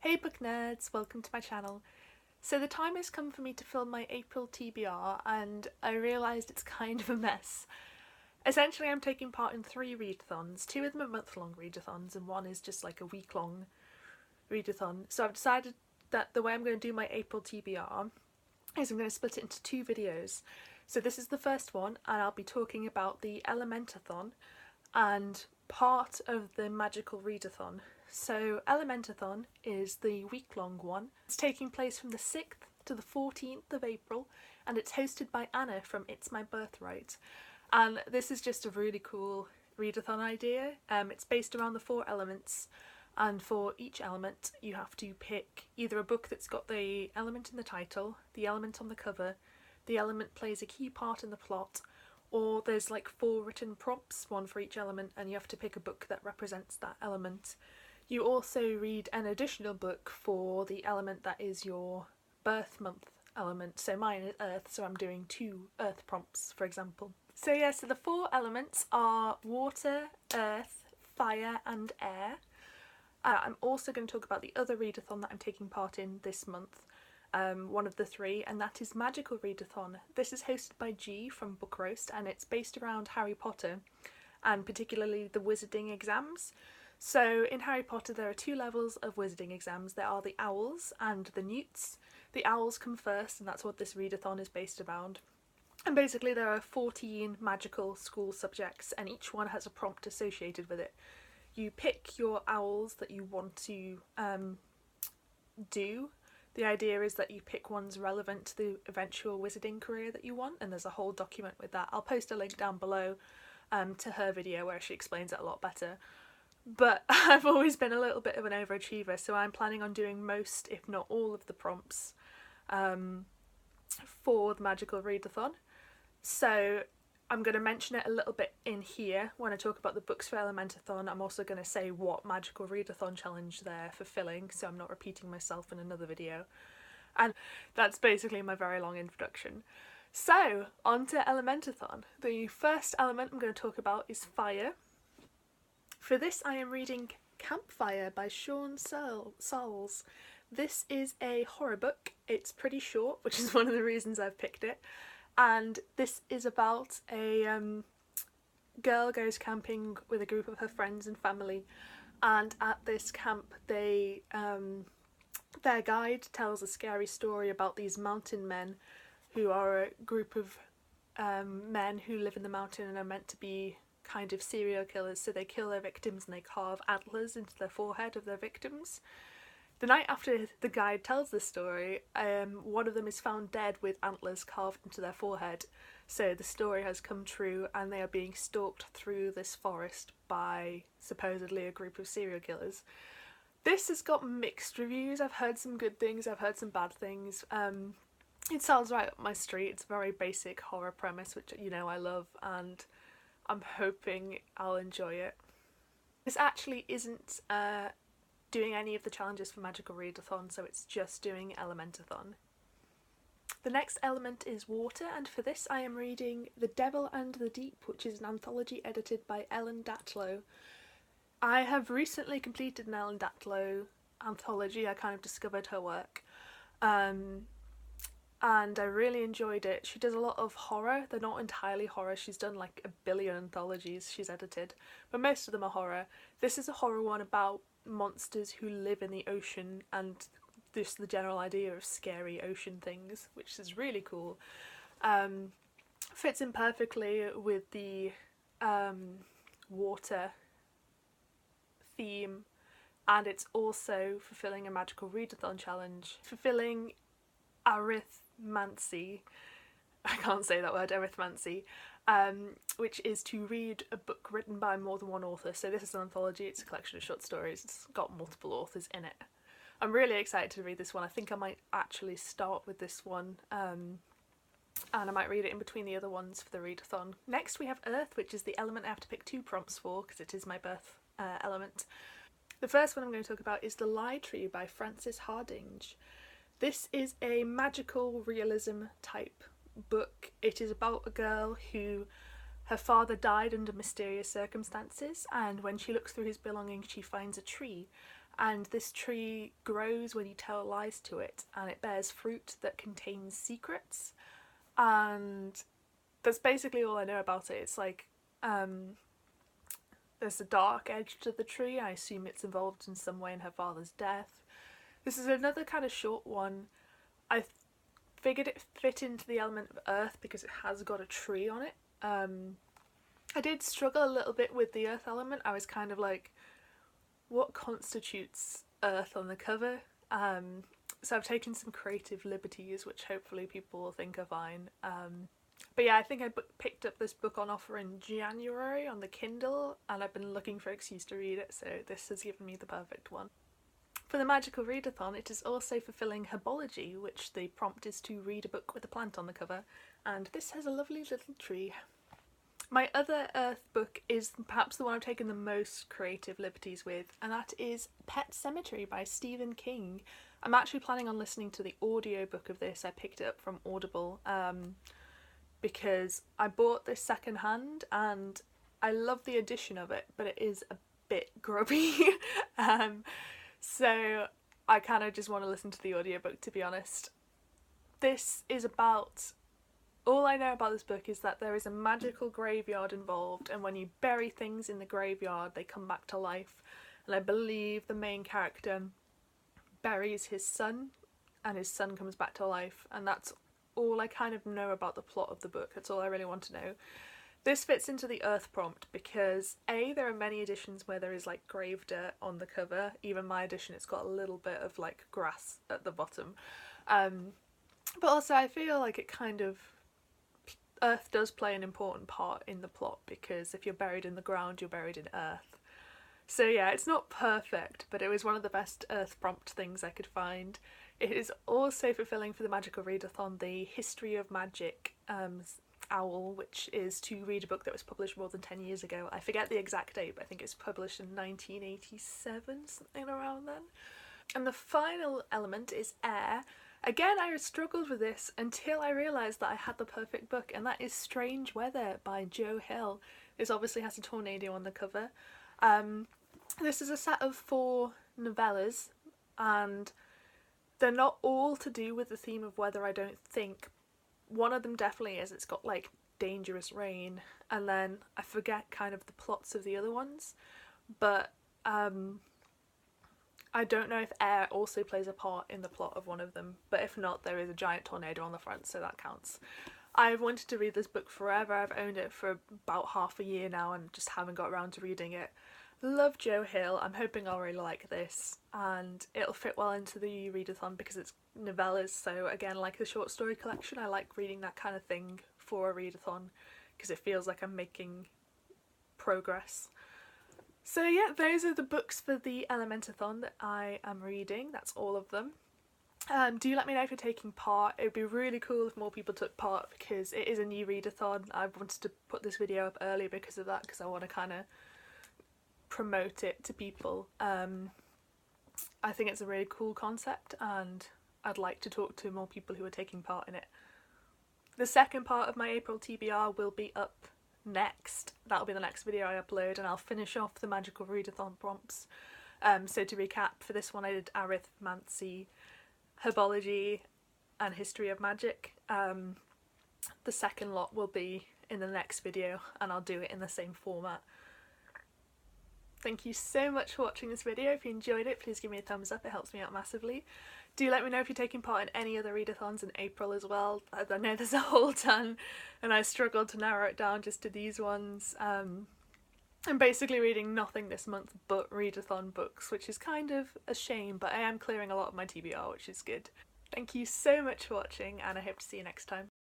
Hey book nerds, welcome to my channel. So the time has come for me to film my April TBR and I realised it's kind of a mess. Essentially I'm taking part in 3 readathons, 2 of them are month-long readathons and 1 is just like a week-long readathon. So I've decided that the way I'm going to do my April TBR is I'm going to split it into 2 videos. So this is the first one and I'll be talking about the Elementathon and part of the magical readathon. So Elementathon is the week-long one. It's taking place from the 6th to the 14th of April and it's hosted by Anna from It's My Birthright. And this is just a really cool readathon idea. It's based around the 4 elements, and for each element you have to pick either a book that's got the element in the title, the element on the cover, the element plays a key part in the plot, or there's like 4 written prompts, 1 for each element, and you have to pick a book that represents that element. You also read an additional book for the element that is your birth month element. So mine is Earth, so I'm doing 2 Earth prompts, for example. So yeah, so the 4 elements are water, earth, fire and air. I'm also going to talk about the other readathon that I'm taking part in this month, one of the 3, and that is Magical Readathon. This is hosted by G from Book Roast and it's based around Harry Potter and particularly the wizarding exams. So in Harry Potter there are 2 levels of wizarding exams. There are the owls and the newts. The owls come first and that's what this readathon is based around. And basically there are 14 magical school subjects and each one has a prompt associated with it. You pick your owls that you want to do. The idea is that you pick ones relevant to the eventual wizarding career that you want, and there's a whole document with that. I'll post a link down below to her video where she explains it a lot better. But I've always been a little bit of an overachiever, so I'm planning on doing most, if not all, of the prompts for the Magical Readathon. So I'm going to mention it a little bit in here when I talk about the books for Elementathon. I'm also going to say what Magical Readathon challenge they're fulfilling, so I'm not repeating myself in another video. And that's basically my very long introduction. So, on to Elementathon. The first element I'm going to talk about is fire. For this I am reading Campfire by Shawn Sarles. This is a horror book. It's pretty short, which is one of the reasons I've picked it. And this is about a girl goes camping with a group of her friends and family, and at this camp their guide tells a scary story about these mountain men who are a group of men who live in the mountain and are meant to be kind of serial killers. So they kill their victims and they carve antlers into the forehead of their victims. The night after the guide tells this story, one of them is found dead with antlers carved into their forehead. So the story has come true and they are being stalked through this forest by supposedly a group of serial killers. This has got mixed reviews. I've heard some good things, I've heard some bad things. It sounds right up my street. It's a very basic horror premise, which you know I love, and I'm hoping I'll enjoy it. This actually isn't doing any of the challenges for Magical Readathon, so it's just doing Elementathon. The next element is water, and for this I am reading The Devil and the Deep, which is an anthology edited by Datlow. I have recently completed an Datlow anthology. I kind of discovered her work, and I really enjoyed it. She does a lot of horror. They're not entirely horror. She's done like a billion anthologies she's edited, but most of them are horror. This is a horror one about monsters who live in the ocean and just the general idea of scary ocean things, which is really cool. Fits in perfectly with the water theme, and it's also fulfilling a Magical Readathon challenge, fulfilling arithmancy. I can't say that word, arithmancy. Which is to read a book written by more than one author. So this is an anthology, it's a collection of short stories, it's got multiple authors in it. I'm really excited to read this one. I think I might actually start with this one, and I might read it in between the other ones for the readathon. Next we have Earth, which is the element I have to pick 2 prompts for because it is my birth element. The first one I'm going to talk about is The Lie Tree by Frances Hardinge. This is a magical realism type book. It is about a girl who her father died under mysterious circumstances, and when she looks through his belongings she finds a tree, and this tree grows when you tell lies to it, and it bears fruit that contains secrets. And that's basically all I know about it. It's like there's a dark edge to the tree. I assume it's involved in some way in her father's death. This is another kind of short one. I figured it fit into the element of earth because it has got a tree on it. I did struggle a little bit with the earth element. I was kind of like, what constitutes earth on the cover? So I've taken some creative liberties, which hopefully people will think are fine. But yeah, I think I picked up this book on offer in January on the Kindle, and I've been looking for an excuse to read it, so this has given me the perfect one. For the Magical Read-A-Thon, it is also fulfilling herbology, which the prompt is to read a book with a plant on the cover, and this has a lovely little tree. My other Earth book is perhaps the one I've taken the most creative liberties with, and that is Pet Sematary by Stephen King. I'm actually planning on listening to the audiobook of this. I picked it up from Audible because I bought this secondhand and I love the edition of it, but it is a bit grubby. So I kind of just want to listen to the audiobook, to be honest. This is about... All I know about this book is that there is a magical graveyard involved, and when you bury things in the graveyard, they come back to life. And I believe the main character buries his son, and his son comes back to life, and that's all I kind of know about the plot of the book. That's all I really want to know. This fits into the Earth prompt because A, there are many editions where there is like grave dirt on the cover. Even my edition, it's got a little bit of like grass at the bottom. But also I feel like it kind of... Earth does play an important part in the plot, because if you're buried in the ground, you're buried in earth. So yeah, it's not perfect, but it was one of the best Earth prompt things I could find. It is also fulfilling for the Magical Read-A-Thon the History of Magic owl, which is to read a book that was published more than 10 years ago. I forget the exact date, but I think it's published in 1987, something around then. And the final element is air. Again, I struggled with this until I realised that I had the perfect book, and that is Strange Weather by Joe Hill. This obviously has a tornado on the cover. This is a set of 4 novellas, and they're not all to do with the theme of weather, I don't think. One of them definitely is. It's got like dangerous rain, and then I forget kind of the plots of the other ones, but I don't know if air also plays a part in the plot of one of them, but if not, there is a giant tornado on the front, so that counts. I've wanted to read this book forever. I've owned it for about half a year now and just haven't got around to reading it. Love Joe Hill. I'm hoping I'll really like this, and it'll fit well into the Readathon because it's novellas, so again, like the short story collection, I like reading that kind of thing for a Readathon because it feels like I'm making progress. So yeah, those are the books for the Elementathon that I am reading. That's all of them. Do let me know if you're taking part. It would be really cool if more people took part because it is a new Readathon. I wanted to put this video up early because of that, because I want to kind of promote it to people. I think it's a really cool concept and I'd like to talk to more people who are taking part in it. The second part of my April TBR will be up next. That'll be the next video I upload, and I'll finish off the Magical Readathon prompts. So to recap, for this one I did arithmancy, herbology and history of magic. The second lot will be in the next video and I'll do it in the same format. Thank you so much for watching this video. If you enjoyed it, please give me a thumbs up, it helps me out massively. Do let me know if you're taking part in any other Readathons in April as well. I know there's a whole ton and I struggled to narrow it down just to these ones. I'm basically reading nothing this month but Readathon books, which is kind of a shame, but I am clearing a lot of my TBR, which is good. Thank you so much for watching and I hope to see you next time.